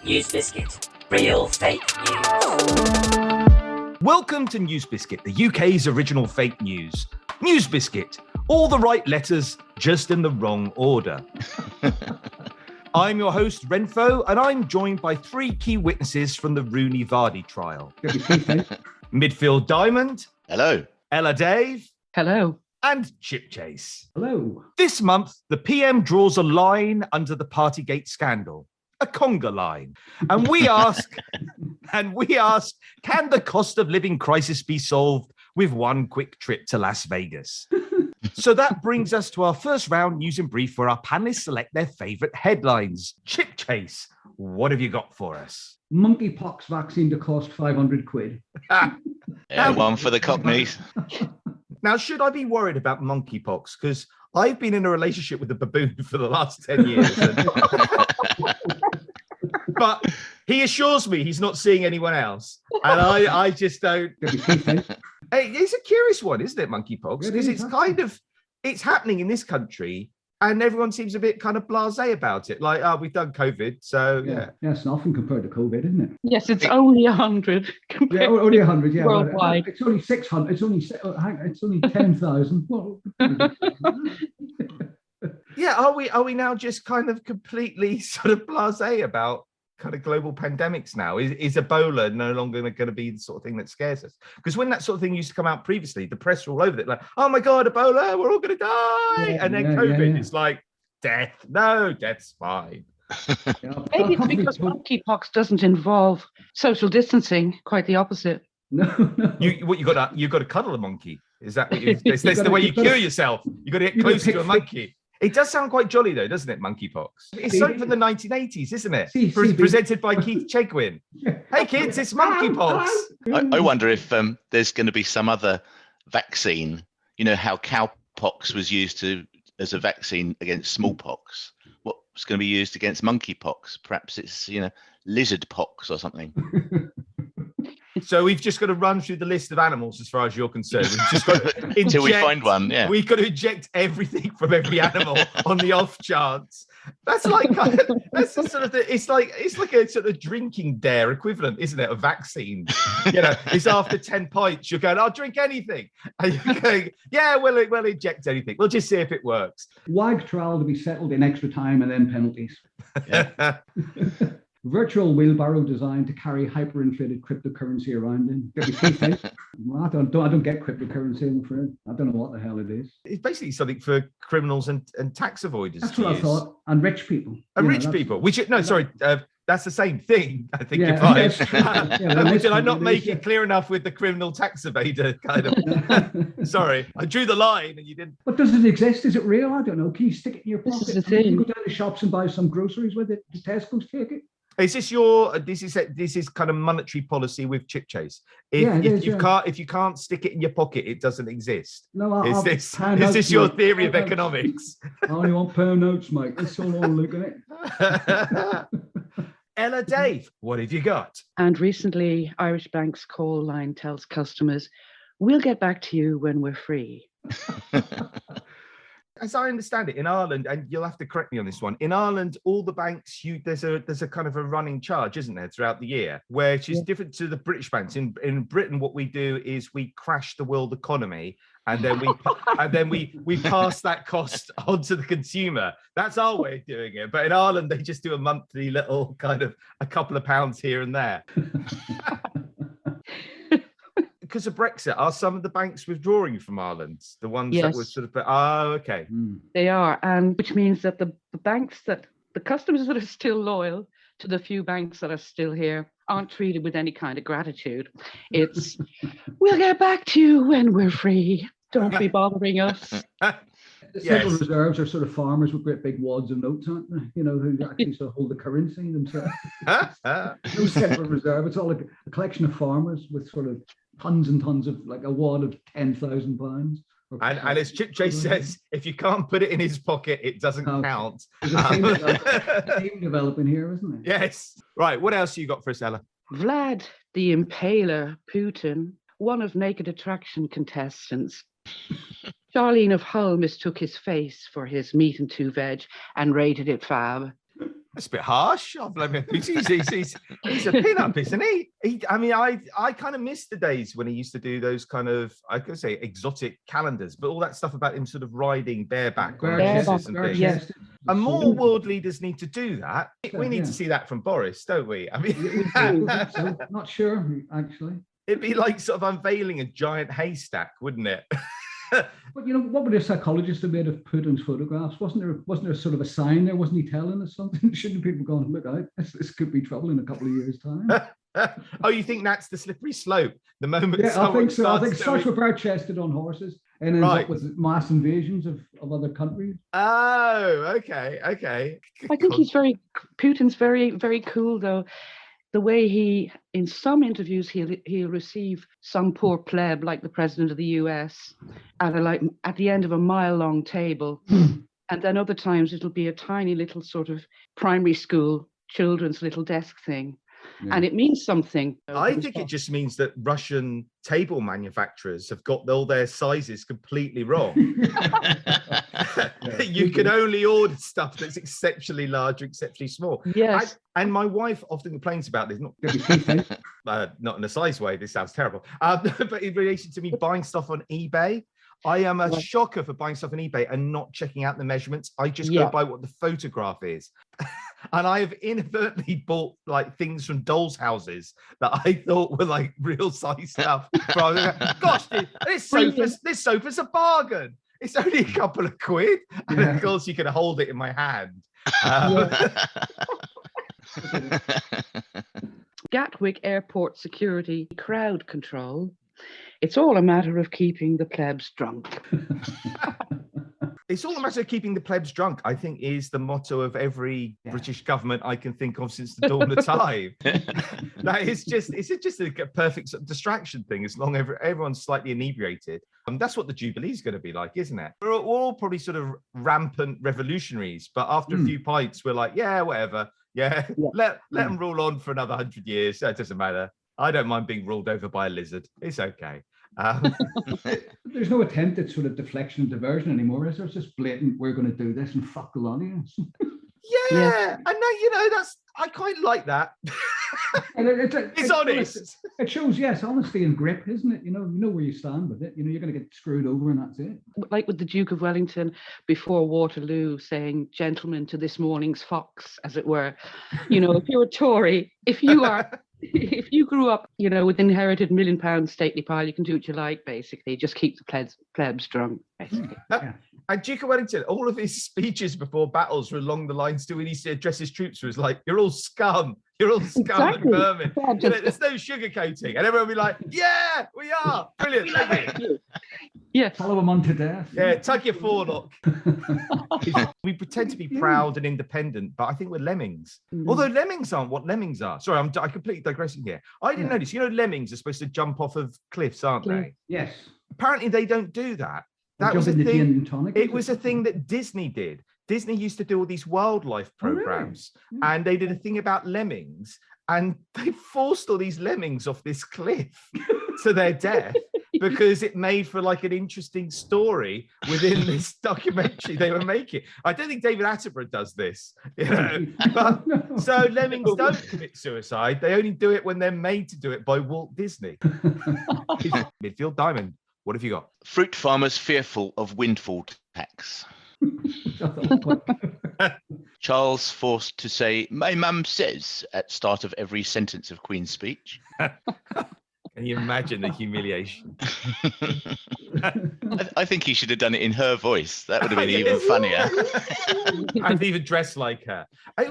NewsBiscuit. Real fake news. Welcome to NewsBiscuit, the UK's original fake news. NewsBiscuit, all the right letters, just in the wrong order. I'm your host, Wrenfoe, and I'm joined by three key witnesses from the Rooney Vardy trial. Midfield Diamond. Hello. EllaDave. Hello. And Chipchase. Hello. This month, the PM draws a line under the Partygate scandal, a conga line. And we ask, can the cost of living crisis be solved with one quick trip to Las Vegas? So that brings us to our first round news and brief, where our panelists select their favorite headlines. Chipchase, what have you got for us? Monkeypox vaccine to cost 500 quid. Yeah, one for the Cockneys. Now, should I be worried about monkeypox? Because I've been in a relationship with a baboon for the last 10 years. But he assures me he's not seeing anyone else. And I just don't. Hey, it's a curious one, isn't it, monkeypox? Because it's happening in this country, and everyone seems a bit kind of blasé about it. Like, we've done COVID, so yeah. Yeah, it's nothing compared to COVID, isn't it? Yes, it's only 100 compared Yeah, only 100. Yeah, worldwide. It's only 600. It's only 10,000. Well, Yeah, are we now just kind of completely sort of blasé about kind of global pandemics now? Is Ebola no longer going to be the sort of thing that scares us? Because when that sort of thing used to come out previously, the press were all over it, like, oh my God, Ebola, we're all going to die. Yeah, and then COVID is like, death. No, death's fine. Maybe it's because monkeypox doesn't involve social distancing. Quite the opposite. No. You got to cuddle a monkey. Is that what that's the way you cure yourself? You got to get close to a monkey. It does sound quite jolly, though, doesn't it, monkeypox? It's something from the 1980s, isn't it? Presented by Keith Chegwin. Hey, kids, it's monkeypox. I wonder if there's going to be some other vaccine. You know how cowpox was used as a vaccine against smallpox. What's going to be used against monkeypox? Perhaps it's lizard pox or something. So we've just got to run through the list of animals as far as you're concerned. We've just got to inject, until we find one. Yeah, we've got to inject everything from every animal on the off chance. That's like that's the sort of it's like a sort of drinking dare equivalent, isn't it? A vaccine. It's after 10 pints, you're going, I'll drink anything, and you're going, yeah, we'll inject anything. We'll just see if it works. WAG trial to be settled in extra time and then penalties. Yeah. Virtual wheelbarrow designed to carry hyperinflated cryptocurrency around in. Well, I don't get cryptocurrency, I'm afraid. I don't know what the hell it is. It's basically something for criminals and tax avoiders. That's what I thought. And rich people. People. That's the same thing. I think you're fine. Did I not make it clear enough with the criminal tax evader kind of? Sorry, I drew the line and you didn't. But does it exist? Is it real? I don't know. Can you stick it in your pocket? This is the thing. You go down to shops and buy some groceries with it. Does Tesco's take it? Is this this is kind of monetary policy with Chipchase? If you can't stick it in your pocket, it doesn't exist. No, is this your theory of economics? I only want pound notes, mate. That's all I'm looking at. EllaDave, what have you got? And recently, Irish Bank's call line tells customers, "We'll get back to you when we're free." As I understand it, in Ireland, and you'll have to correct me on this one, in Ireland, all the banks, there's a kind of a running charge, isn't there, throughout the year, which is different to the British banks. In Britain, what we do is we crash the world economy, and then we pass that cost on to the consumer. That's our way of doing it. But in Ireland, they just do a monthly little kind of a couple of pounds here and there. Because of Brexit, are some of the banks withdrawing from Ireland? The ones that were sort of, okay. They are, and which means that the banks that the customers that are still loyal to the few banks that are still here aren't treated with any kind of gratitude. It's, we'll get back to you when we're free. Don't be bothering us. The central reserves are sort of farmers with great big wads of notes, aren't they? Who actually sort of hold the currency themselves. No central reserve. It's all a collection of farmers with sort of tons and tons of, like, a wad of £10,000. And as Chipchase says, if you can't put it in his pocket, it doesn't count. There's a theme developing here, isn't there? Yes. Right. What else you got for us, Ella? Vlad the Impaler Putin, one of Naked Attraction contestants. Charlene of Hull mistook his face for his meat and two veg and rated it fab. That's a bit harsh. I'll blame him. He's a pin-up, isn't he? I kind of miss the days when he used to do those kind of, I could say, exotic calendars, but all that stuff about him sort of riding bareback on horses and things. Yes. And more world leaders need to do that. We need to see that from Boris, don't we? I mean, not sure, actually. It'd be like sort of unveiling a giant haystack, wouldn't it? But what would a psychologist have made of Putin's photographs? Wasn't there sort of a sign there? Wasn't he telling us something? Shouldn't people go and look out? This could be trouble in a couple of years' time. Oh, you think that's the slippery slope? The moment I think so. I think it starts with bare-chested on horses and ends up with mass invasions of other countries. Oh, okay. I think Putin's very, very cool, though. The way he, in some interviews, he'll receive some poor pleb like the president of the US at the end of a mile-long table, and then other times it'll be a tiny little sort of primary school children's little desk thing, and it means something. I think it just means that Russian table manufacturers have got all their sizes completely wrong. You can only order stuff that's exceptionally large or exceptionally small. Yes. And my wife often complains about this, not in a size way, this sounds terrible, but in relation to me buying stuff on eBay. I am a shocker for buying stuff on eBay and not checking out the measurements. I just go by what the photograph is. And I have inadvertently bought like things from dolls' houses that I thought were like real size stuff. Gosh, dude, this sofa's a bargain. It's only a couple of quid. And of course you can hold it in my hand. Gatwick Airport security crowd control. It's all a matter of keeping the plebs drunk. It's all a matter of keeping the plebs drunk, I think, is the motto of every British government I can think of since the dawn of time. It's just a perfect distraction thing as long as everyone's slightly inebriated. That's what the Jubilee is going to be like, isn't it? We're all probably sort of rampant revolutionaries, but after a few pints, we're like, yeah, whatever. Yeah. Let them rule on for another 100 years. That doesn't matter. I don't mind being ruled over by a lizard. It's okay. There's no attempt at sort of deflection and diversion anymore, is there? It's just blatant, we're going to do this and fuck a lot of you. Yeah, I know, I quite like that. It's honest. It shows, honesty and grip, isn't it? You know where you stand with it. You're going to get screwed over and that's it. Like with the Duke of Wellington before Waterloo saying, gentlemen to this morning's fox, as it were. If you're a Tory, if you grew up, with inherited £1 million stately pile, you can do what you like, basically. Just keep the plebs drunk, basically. And Duke of Wellington, all of his speeches before battles were along the lines to when he used to address his troops was like, you're all scum. You're all scum and vermin. There's no sugarcoating. And everyone will be like, yeah, we are. Brilliant. Thank you. Yeah. Follow them on to death. Yeah, tug your forelock. We pretend to be proud and independent, but I think we're lemmings. Although lemmings aren't what lemmings are. Sorry, I'm completely digressing here. I didn't know this. Lemmings are supposed to jump off of cliffs, aren't they? Yes. Apparently they don't do that. That was a thing. It was a thing that Disney did. Disney used to do all these wildlife programs, and they did a thing about lemmings, and they forced all these lemmings off this cliff to their death because it made for like an interesting story within this documentary they were making. I don't think David Attenborough does this, but so lemmings don't commit suicide. They only do it when they're made to do it by Walt Disney. Midfield Diamond. What have you got? Fruit farmers fearful of windfall tax. Charles forced to say, my mum says, at start of every sentence of Queen's speech. Can you imagine the humiliation? I think he should have done it in her voice. That would have been even funnier. And even dressed like her. I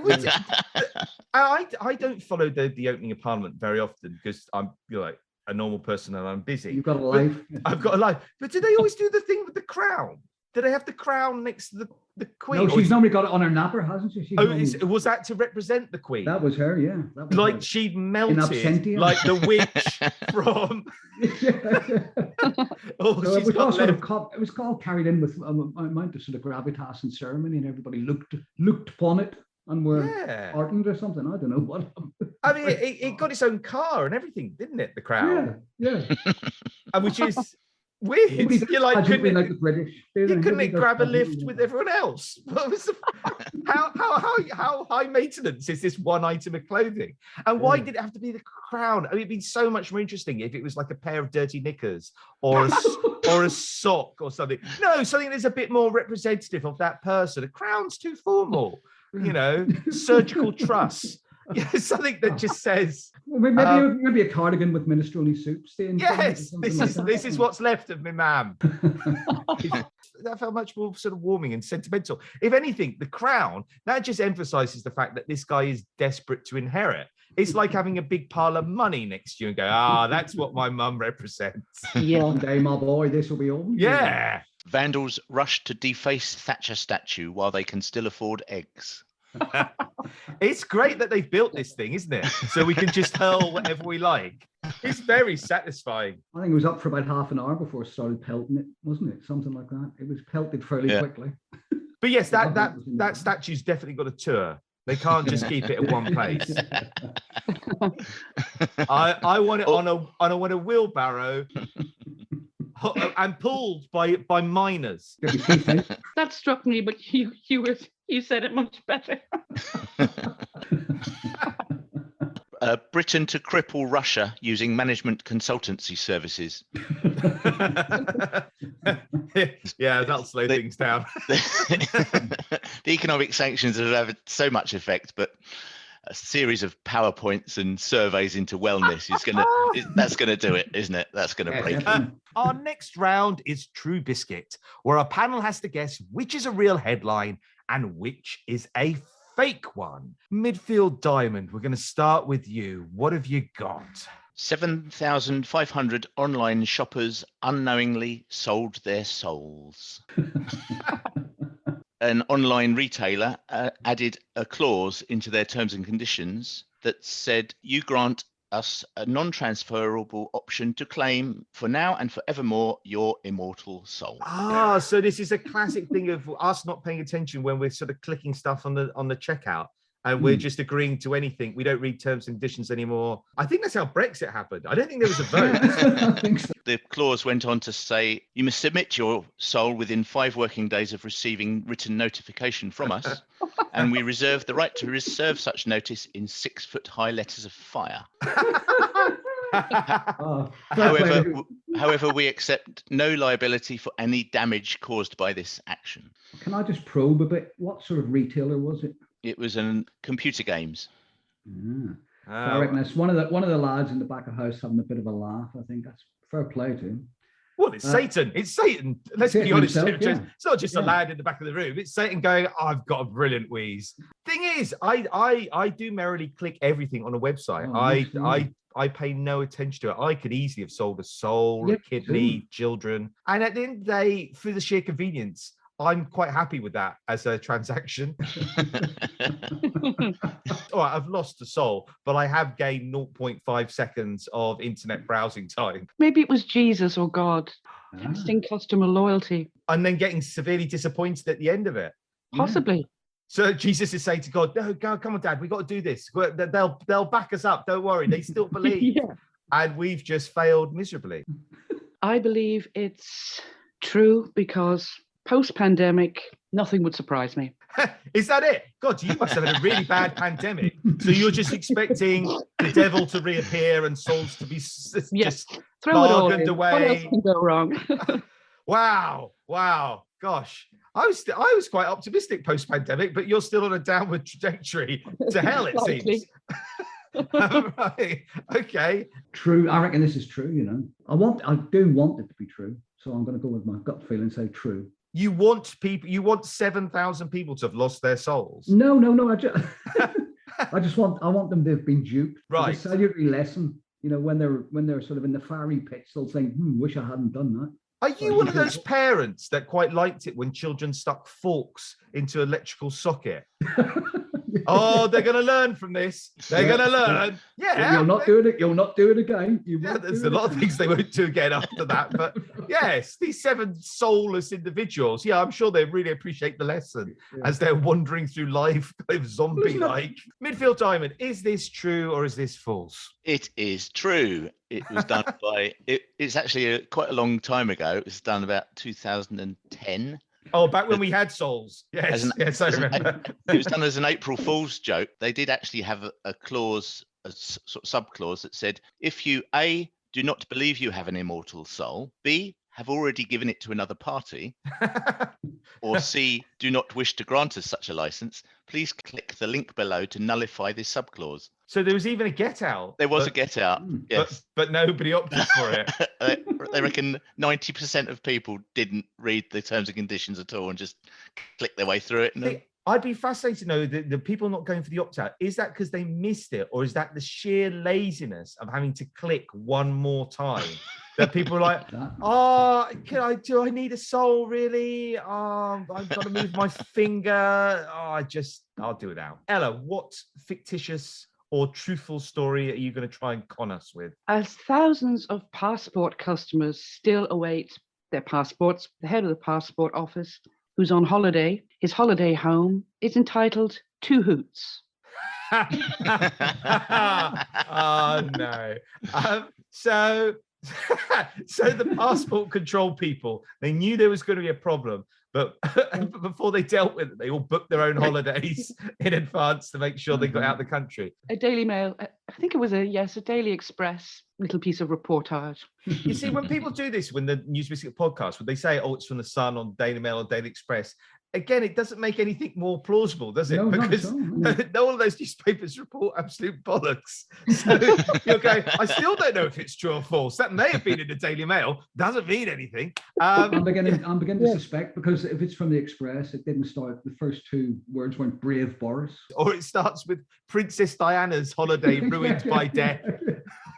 don't follow the opening of Parliament very often because I'm like a normal person and I'm busy. You've got a life. I've got a life. But do they always do the thing with the crown? Do they have the crown next to the Queen? No, she's normally got it on her napper, hasn't she? Was that to represent the Queen? That was her, yeah. That was like she'd melted, like the witch from. It was called carried in with an amount of sort of gravitas and ceremony, and everybody looked upon it and were ardent or something. I don't know what. I mean, it got its own car and everything, didn't it? The crown. Yeah. And which is. weird. Nobody does You're like, pageantry like the British. Do they? couldn't Nobody it does grab a pageantry lift like with that. everyone else? What was the, how high maintenance is this one item of clothing? And why Yeah. did it have to be the crown? I mean, it'd be so much more interesting if it was like a pair of dirty knickers or a sock or something. No, something that's a bit more representative of that person. A crown's too formal, surgical truss. Yeah, something that just says, Well, maybe a cardigan with minestrone soup stains. on it or yes, something like that. this is what's left of me, ma'am. That felt much more sort of warming and sentimental. If anything, the crown, that just emphasizes the fact that this guy is desperate to inherit. It's like having a big pile of money next to you and go, that's what my mum represents. Yeah. One day, my boy, this will be all. Yeah. Vandals rush to deface Thatcher statue while they can still afford eggs. It's great that they've built this thing, isn't it? So we can just hurl whatever we like. It's very satisfying. I think it was up for about half an hour before it started pelting it, wasn't it? Something like that. It was pelted fairly quickly. But yes, that statue's definitely got a tour. They can't just keep it at one place. I want it on a wheelbarrow and pulled by miners. That struck me, but you said it much better. Britain to cripple Russia using management consultancy services. Yeah, that'll slow things down. The economic sanctions have had so much effect, but a series of PowerPoints and surveys into wellness that's gonna do it, isn't it? That's gonna break it. Our next round is True Biscuit, where our panel has to guess which is a real headline and which is a fake one. Midfield Diamond, we're going to start with you. What have you got? 7,500 online shoppers unknowingly sold their souls. An online retailer added a clause into their terms and conditions that said, you grant us a non-transferable option to claim for now and forevermore your immortal soul. So this is a classic thing of us not paying attention when we're sort of clicking stuff on the checkout and we're just agreeing to anything. We don't read terms and conditions anymore. I think that's how Brexit happened. I don't think there was a vote. I think so. The clause went on to say, you must submit your soul within 5 working days of receiving written notification from us, and we reserve the right to reserve such notice in 6-foot-high letters of fire. However, we accept no liability for any damage caused by this action. Can I just probe a bit? What sort of retailer was it? It was in computer games. So I reckon that's one of the lads in the back of the house having a bit of a laugh. I think that's fair play to him. Well, it's Satan. It's Satan. Let's be honest. Himself, yeah. It's not just a lad in the back of the room. It's Satan going, I've got a brilliant wheeze. Thing is, I do merrily click everything on a website. I pay no attention to it. I could easily have sold a soul, a kidney, children. And at the end of the day, for the sheer convenience, I'm quite happy with that as a transaction. All right, I've lost a soul, but I have gained 0.5 seconds of internet browsing time. Maybe it was Jesus or God testing customer loyalty. And then getting severely disappointed at the end of it. Possibly. So Jesus is saying to God, no, God, come on, Dad, we got to do this. They'll back us up. Don't worry. They still believe. Yeah. And we've just failed miserably. I believe it's true because post-pandemic, nothing would surprise me. Is that it? God, you must have had a really bad pandemic. So you're just expecting the devil to reappear and souls to be just throw it all bargained in. away. What else can go wrong? Wow. Gosh. I was quite optimistic post-pandemic, but you're still on a downward trajectory to hell, it seems. Right. Okay. True. I reckon this is true, you know. I do want it to be true. So I'm going to go with my gut feeling and say true. You want 7,000 people to have lost their souls? No. I want them to have been duped. Right. It's a salutary lesson. You know, when they're sort of in the fiery pits, they'll think, wish I hadn't done that. Are you one of those parents that quite liked it when children stuck forks into electrical socket? Oh, they're going to learn from this. They're going to learn. Yeah. You'll not do it. You'll not do it again. There's a lot of things they won't do again after that. But yes, these 7 soulless individuals. Yeah, I'm sure they really appreciate the lesson as they're wandering through life, kind of zombie-like. Midfield Diamond, is this true or is this false? It is true. It was done it's actually quite a long time ago. It was done about 2010. Oh, back when we had souls. Yes, yes, I remember. It was done as an April Fool's joke. They did actually have a clause, a sort of sub-clause that said, if you A, do not believe you have an immortal soul, B, have already given it to another party, or C, do not wish to grant us such a license, please click the link below to nullify this subclause. So there was even a get out. There was a get out, yes. But nobody opted for it. They reckon 90% of people didn't read the terms and conditions at all and just click their way through it. See, I'd be fascinated to know the people not going for the opt-out. Is that because they missed it, or is that the sheer laziness of having to click one more time? That people are like, do I need a soul really? I've got to move my finger. I'll do it out. Ella, what fictitious or truthful story are you going to try and con us with? As thousands of passport customers still await their passports, the head of the passport office, who's on holiday, his holiday home is entitled Two Hoots. Oh no. So the passport control people, they knew there was going to be a problem, but before they dealt with it, they all booked their own holidays in advance to make sure they got out of the country. A Daily Mail, I think it was a Daily Express little piece of reportage. You see, when people do this, when the NewsBiscuit podcast, when they say, oh, it's from the Sun on Daily Mail or Daily Express, again, it doesn't make anything more plausible, does it? No, because all of those newspapers report absolute bollocks. So you're going, I still don't know if it's true or false. That may have been in the Daily Mail. Doesn't mean anything. I'm beginning to suspect, because if it's from the Express, it didn't start, the first 2 words weren't Brave Boris. Or it starts with Princess Diana's holiday ruined by death.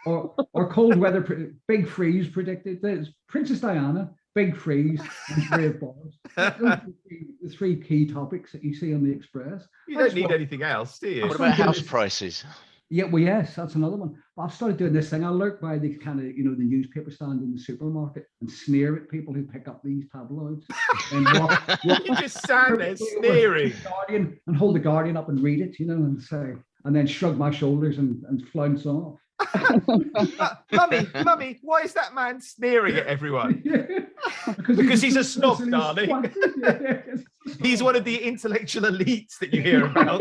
Or cold weather, big freeze predicted. There's Princess Diana, big freeze, and Brave Boris. Those are the 3 key topics that you see on the Express. You don't need anything else, do you? What about house prices? Yeah, well, yes, that's another one. But I've started doing this thing. I lurk by the kind of, the newspaper stand in the supermarket and sneer at people who pick up these tabloids. And you just stand there sneering. And hold the Guardian up and read it, and say, and then shrug my shoulders and flounce off. Mummy, why is that man sneering at everyone? Because he's a snob, darling. He's one of the intellectual elites that you hear about.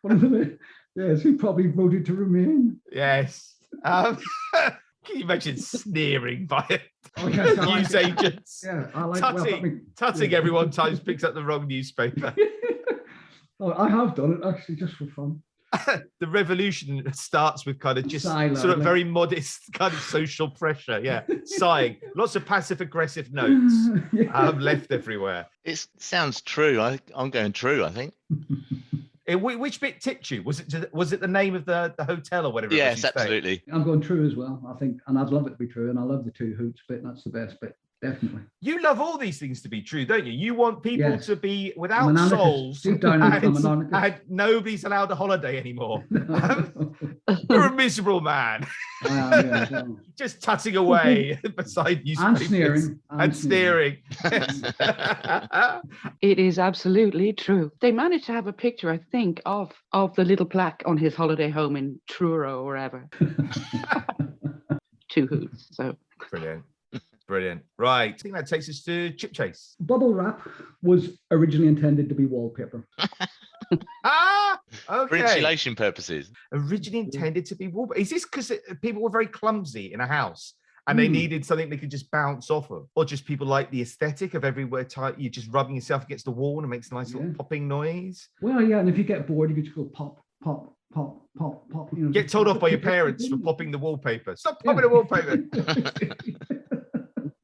One of them, yes, who probably voted to remain. Yes. Can you imagine sneering by news like agents? Yeah, I like tutting everyone times picks up the wrong newspaper. I have done it actually, just for fun. The revolution starts with kind of just Silent, sort of very modest kind of social pressure. Yeah, sighing, lots of passive aggressive notes left everywhere. It sounds true. I'm going true, I think. Which bit tipped you? Was it the name of the hotel or whatever? Yes, absolutely. I'm going true as well, I think, and I'd love it to be true, and I love the Two Hoots bit. That's the best bit. Definitely. You love all these things to be true, don't you? You want people to be without souls, Deep down, and nobody's allowed a holiday anymore. You're a miserable man. Just tutting away beside newspapers. And sneering. It is absolutely true. They managed to have a picture, I think, of the little plaque on his holiday home in Truro or wherever. Two Hoots. So Brilliant. Right. I think that takes us to Chipchase. Bubble wrap was originally intended to be wallpaper. Okay. For insulation purposes. Originally intended to be wallpaper. Is this because people were very clumsy in a house and they needed something they could just bounce off of? Or just people like the aesthetic of everywhere you're just rubbing yourself against the wall and it makes a nice little popping noise? Well, yeah, and if you get bored, you could just go pop, pop, pop, pop, pop. Get told off by your parents for popping the wallpaper. Stop popping the wallpaper.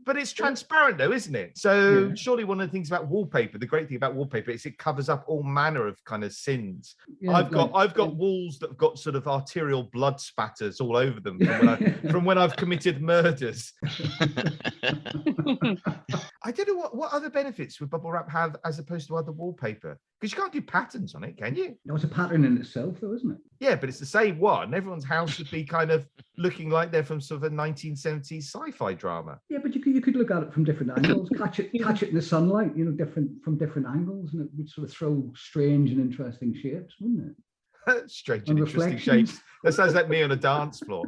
But it's transparent though, isn't it? So Yeah. surely one of the things about wallpaper, the great thing about wallpaper is it covers up all manner of kind of sins. Yeah, I've got walls that have got sort of arterial blood spatters all over them from when I've committed murders. I don't know what other benefits would bubble wrap have as opposed to other wallpaper? Because you can't do patterns on it, can you? No, it's a pattern in itself, though, isn't it? Yeah, but it's the same one. Everyone's house would be kind of looking like they're from sort of a 1970s sci-fi drama. Yeah, but you could look at it from different angles, catch it in the sunlight, from different angles, and it would sort of throw strange and interesting shapes, wouldn't it? Strange and interesting shapes. That sounds like me on a dance floor.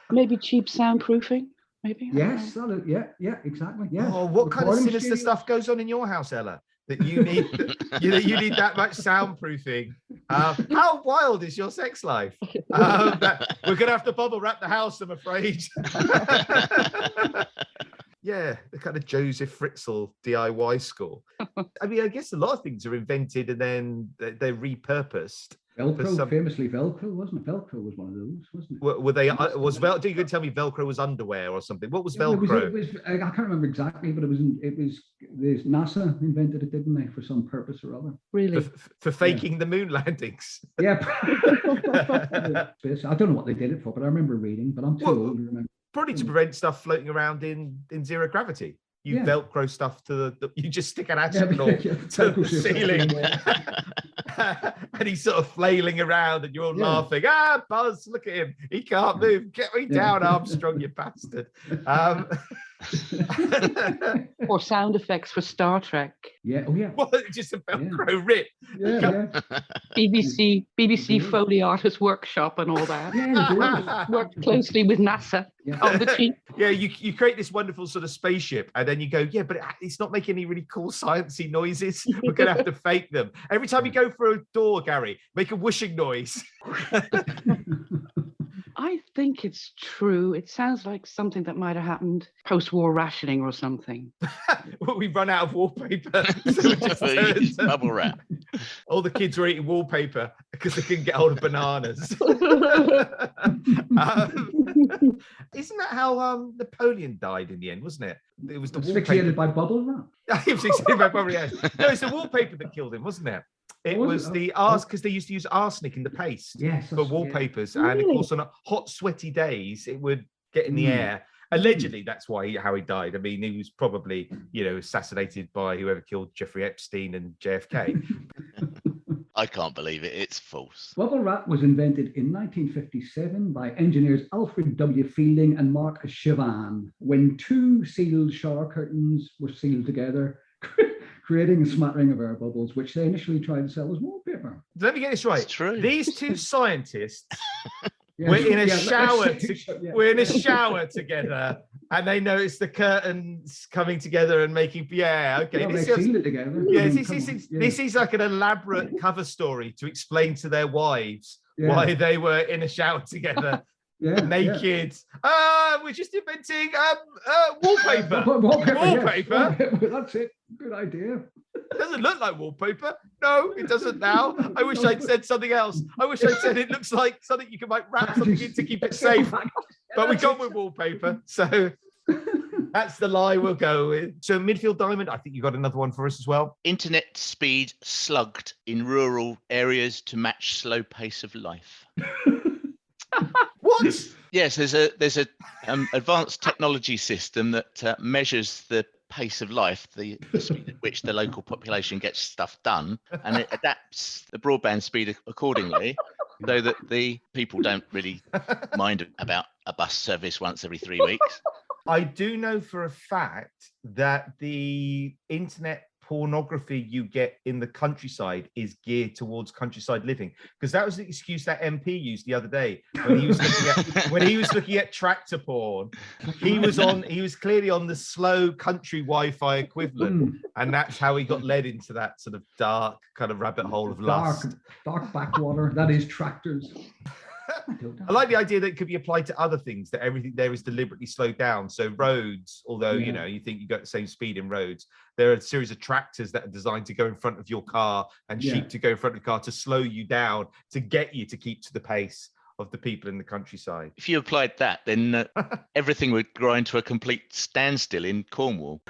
Maybe cheap soundproofing. Maybe. Yes, yeah, exactly. Yeah. Oh, what kind of Recording sinister studio. stuff goes on in your house, Ella? That you need, you need that much soundproofing. How wild is your sex life? We're gonna have to bubble wrap the house, I'm afraid. Yeah, the kind of Joseph Fritzl DIY school. I mean, I guess a lot of things are invented and then they're repurposed. Velcro, famously Velcro, wasn't it? Velcro was one of those, wasn't it? Were they? Was Velcro? You could tell me Velcro was underwear or something. What was Yeah, Velcro? I can't remember exactly, but it was NASA invented it, didn't they, for some purpose or other? Really? For faking the moon landings. Yeah. I don't know what they did it for, but I remember reading. But I'm too old to remember. Probably to prevent stuff floating around in zero gravity. You Velcro stuff to you just stick an astronaut to the ceiling. And he's sort of flailing around and you're all laughing. Buzz, look at him. He can't move. Get me down, Armstrong, you bastard. Or sound effects for Star Trek. Yeah, oh yeah. What, just a Velcro rip? Yeah. BBC Foley Artist Workshop and all that. Yeah, Worked closely with NASA on the cheap. Yeah, you create this wonderful sort of spaceship and then you go, yeah, but it's not making any really cool sciencey noises. We're going to have to fake them. Every time you go for a door, Gary, make a whooshing noise. I think it's true. It sounds like something that might have happened post-war rationing or something. We run out of wallpaper. So it just bubble wrap. All the kids were eating wallpaper because they couldn't get hold of bananas. Isn't that how Napoleon died in the end, wasn't it? It was the asphyxiated by bubble wrap. He was asphyxiated by bubble wrap. No, it's the wallpaper that killed him, wasn't it? It was the because they used to use arsenic in the paste for wallpapers, and of course on hot, sweaty days it would get in the air. Allegedly, that's how he died. I mean, he was probably assassinated by whoever killed Jeffrey Epstein and JFK. I can't believe it. It's false. Bubble wrap was invented in 1957 by engineers Alfred W. Fielding and Mark Chavan when two sealed shower curtains were sealed together, creating a smattering of air bubbles, which they initially tried to sell as wallpaper. Let me get this right. It's true. These two scientists were in a shower. We're in a shower together, and they noticed the curtains coming together and making. Yeah, okay. Well, they sealed it together. Yeah, this is like an elaborate cover story to explain to their wives why they were in a shower together. Naked. We're just inventing wallpaper. Wallpaper. That's it. Good idea. It doesn't look like wallpaper. No, it doesn't now. I wish I'd said something else. I wish I'd said it looks like something you can wrap something in to keep it safe. But we gone with wallpaper. So that's the lie we'll go with. So Midfield Diamond, I think you got another one for us as well. Internet speed slugged in rural areas to match slow pace of life. What? Yes, there's a advanced technology system that measures the pace of life, the speed at which the local population gets stuff done, and it adapts the broadband speed accordingly, so that the people don't really mind about a bus service once every 3 weeks. I do know for a fact that the internet pornography you get in the countryside is geared towards countryside living, because that was the excuse that MP used the other day when he was looking at tractor porn. He was clearly on the slow country Wi-Fi equivalent, and that's how he got led into that sort of dark kind of rabbit hole of lust. Dark backwater. That is tractors. I like the idea that it could be applied to other things, that everything there is deliberately slowed down. So roads, although you think you got the same speed in roads, there are a series of tractors that are designed to go in front of your car and sheep to go in front of the car to slow you down, to get you to keep to the pace of the people in the countryside. If you applied that, then everything would grind to a complete standstill in Cornwall.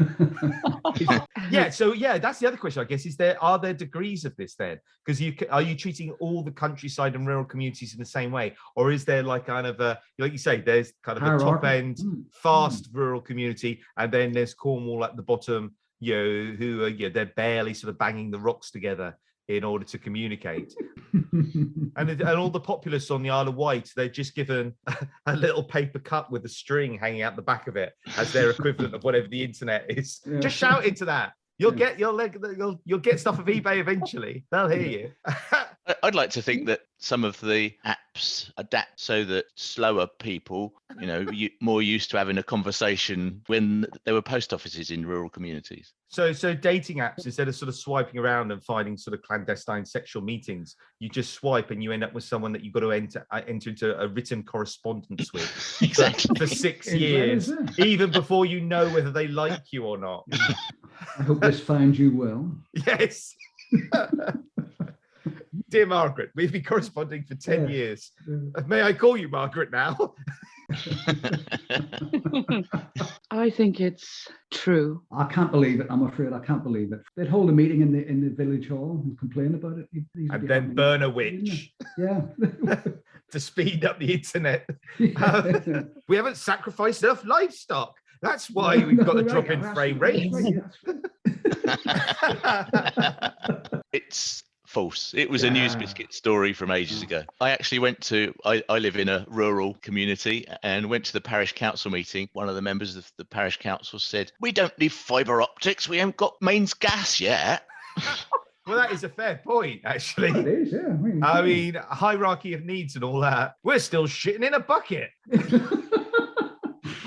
Yeah, so yeah, that's the other question, I guess. Are there degrees of this then? Because are you treating all the countryside and rural communities in the same way, or is there like kind of a, like you say, there's kind of a top end, fast rural community, and then there's Cornwall at the bottom, who are they're barely sort of banging the rocks together in order to communicate. and all the populace on the Isle of Wight, they're just given a little paper cup with a string hanging out the back of it as their equivalent of whatever the internet is. Yeah. Just shout into that. You'll get stuff of eBay eventually. They'll hear you. I'd like to think that some of the apps adapt so that slower people, more used to having a conversation when there were post offices in rural communities. So dating apps, instead of sort of swiping around and finding sort of clandestine sexual meetings, you just swipe and you end up with someone that you've got to enter into a written correspondence with Exactly. for 6 years, even before you know whether they like you or not. I hope this finds you well. Yes. Dear Margaret, we've been corresponding for 10 years. May I call you Margaret now? I think it's true. I can't believe it. I'm afraid I can't believe it. They'd hold a meeting in the village hall and complain about it. And then burn a witch. Yeah. To speed up the internet. We haven't sacrificed enough livestock. That's why we've got a drop in frame rates. It's false. It was a NewsBiscuit story from ages ago. I actually I live in a rural community and went to the parish council meeting. One of the members of the parish council said, "We don't need fibre optics. We haven't got mains gas yet." Well, that is a fair point, actually. It is, yeah. I mean, hierarchy of needs and all that. We're still shitting in a bucket.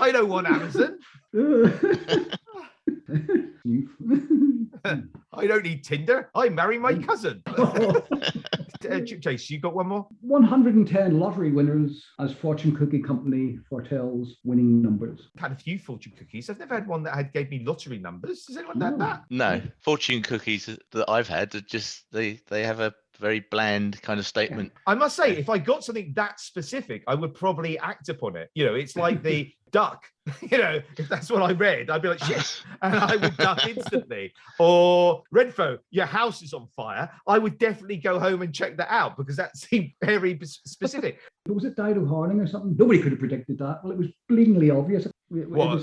I don't want Amazon. I don't need Tinder. I marry my cousin. Chipchase, you got one more? 110 lottery winners as Fortune Cookie Company foretells winning numbers. I've had a few fortune cookies. I've never had one that gave me lottery numbers. Has anyone had that? No. Fortune cookies that I've had are just, they have a very bland kind of statement. I must say, if I got something that specific, I would probably act upon it. It's like the duck. If that's what I read, I'd be like, shit, and I would duck instantly. Or Wrenfoe, your house is on fire. I would definitely go home and check that out because that seemed very specific. Was it Dido Harding or something? Nobody could have predicted that. Well, it was bleedingly obvious.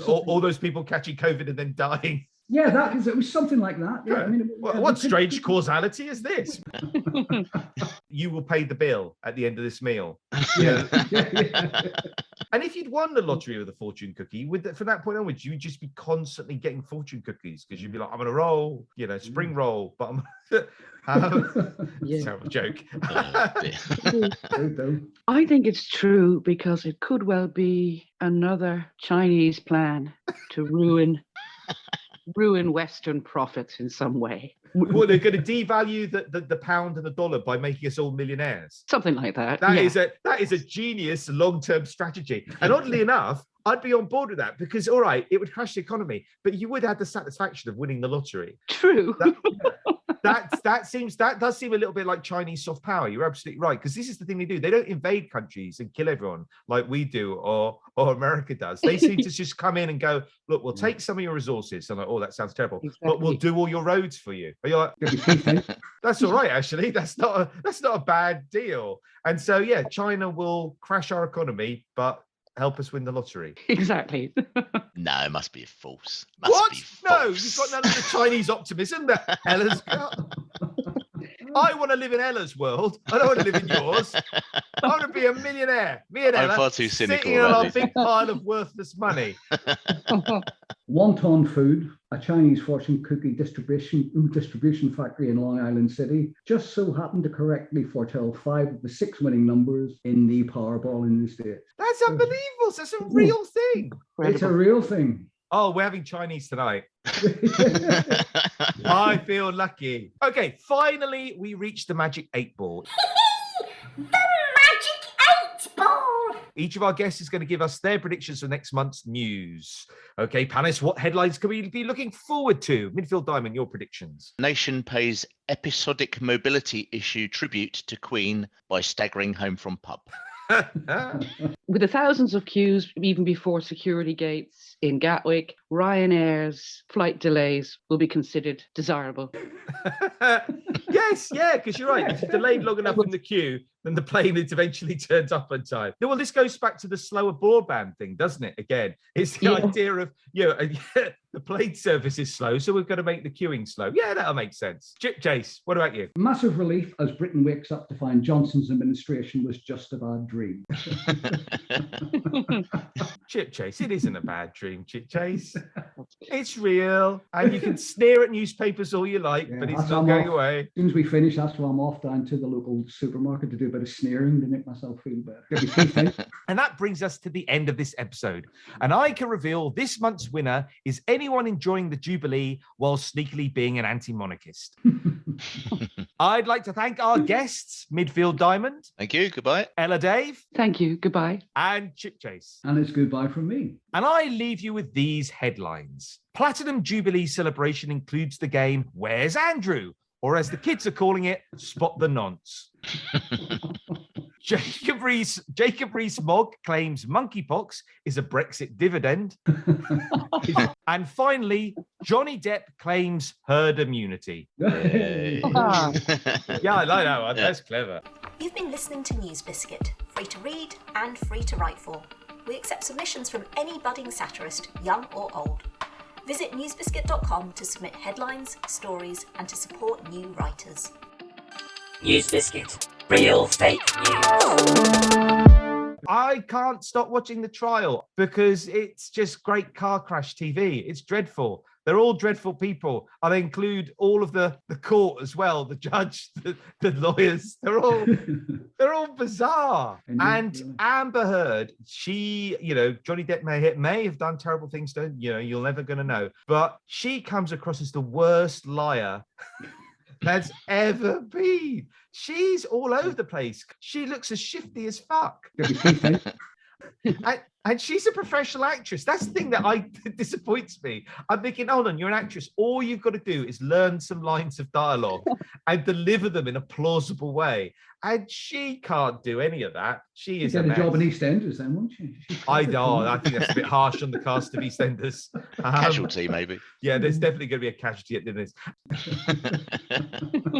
All those people catching COVID and then dying. Yeah, it was something like that. Yeah, I mean, what strange causality is this? You will pay the bill at the end of this meal. Yeah. And if you'd won the lottery with a fortune cookie, from that point onwards, you'd just be constantly getting fortune cookies because you'd be like, I'm on a roll, spring roll, but terrible joke. I think it's true because it could well be another Chinese plan to ruin Western profits in some way. Well, they're going to devalue the pound and the dollar by making us all millionaires. Something like that. That is a genius long-term strategy. And oddly enough, I'd be on board with that because, all right, it would crash the economy, but you would have the satisfaction of winning the lottery. True. That does seem a little bit like Chinese soft power. You're absolutely right, because this is the thing they do. They don't invade countries and kill everyone like we do or America does. They seem to just come in and go, look, we'll take some of your resources. I'm like, oh, that sounds terrible, but we'll do all your roads for you. Are you like, that's all right, actually. That's not a bad deal. And so, yeah, China will crash our economy, but help us win the lottery. Exactly. No, it must be false. What? No, you've got none of the Chinese optimism that Ella's got. I want to live in Ella's world. I don't want to live in yours. I want to be a millionaire. Me and Ella I'm far too cynical sitting on a big pile of worthless money. Wonton Food, a Chinese fortune cookie distribution factory in Long Island City, just so happened to correctly foretell 5 of the 6 winning numbers in the Powerball in the States. That's unbelievable. That's a real thing. It's a real thing. Oh, we're having Chinese tonight. I feel lucky. Okay, finally, we reached the magic 8 ball. The magic 8 ball! Each of our guests is going to give us their predictions for next month's news. Okay, Panis, what headlines can we be looking forward to? Midfield Diamond, your predictions. Nation pays episodic mobility issue tribute to Queen by staggering home from pub. With the thousands of queues even before security gates in Gatwick, Ryanair's flight delays will be considered desirable. Yes, yeah, because you're right. If you're delayed long enough in the queue, then the plane is eventually turns up on time. No, well, this goes back to the slower broadband thing, doesn't it? Again, it's the idea of, the plane service is slow, so we've got to make the queuing slow. Yeah, that'll make sense. Chipchase, what about you? Massive relief as Britain wakes up to find Johnson's administration was just a bad dream. Chipchase, it isn't a bad dream, Chipchase. It's real, and you can sneer at newspapers all you like, but it's not going away. As soon as we finish, that's why I'm off down to the local supermarket to do a bit of sneering to make myself feel better. And that brings us to the end of this episode. And I can reveal this month's winner is anyone enjoying the Jubilee while sneakily being an anti-monarchist. I'd like to thank our guests, Midfield Diamond. Thank you. Goodbye. EllaDave. Thank you. Goodbye. And Chipchase. And it's goodbye from me. And I leave you with these headlines. Platinum Jubilee celebration includes the game Where's Andrew? Or as the kids are calling it, Spot the Nonce. Jacob Rees-Mogg claims monkeypox is a Brexit dividend. And finally, Johnny Depp claims herd immunity. Hey. Yeah, I like that one. That's clever. You've been listening to NewsBiscuit, free to read and free to write for. We accept submissions from any budding satirist, young or old. Visit newsbiscuit.com to submit headlines, stories, and to support new writers. NewsBiscuit. Real fake news. I can't stop watching the trial because it's just great car crash TV. It's dreadful. They're all dreadful people. I include all of the court as well, the judge, the lawyers. They're all bizarre. And Amber Heard, she, Johnny Depp may have done terrible things to, you're never going to know. But she comes across as the worst liar that's ever been. She's all over the place. She looks as shifty as fuck. And she's a professional actress. That's the thing that disappoints me. I'm thinking, hold on, you're an actress. All you've got to do is learn some lines of dialogue and deliver them in a plausible way. And she can't do any of that. She is a job in EastEnders then, won't she? I think that's a bit harsh on the cast of EastEnders. Casualty, maybe. Yeah, there's definitely going to be a casualty at the end of this.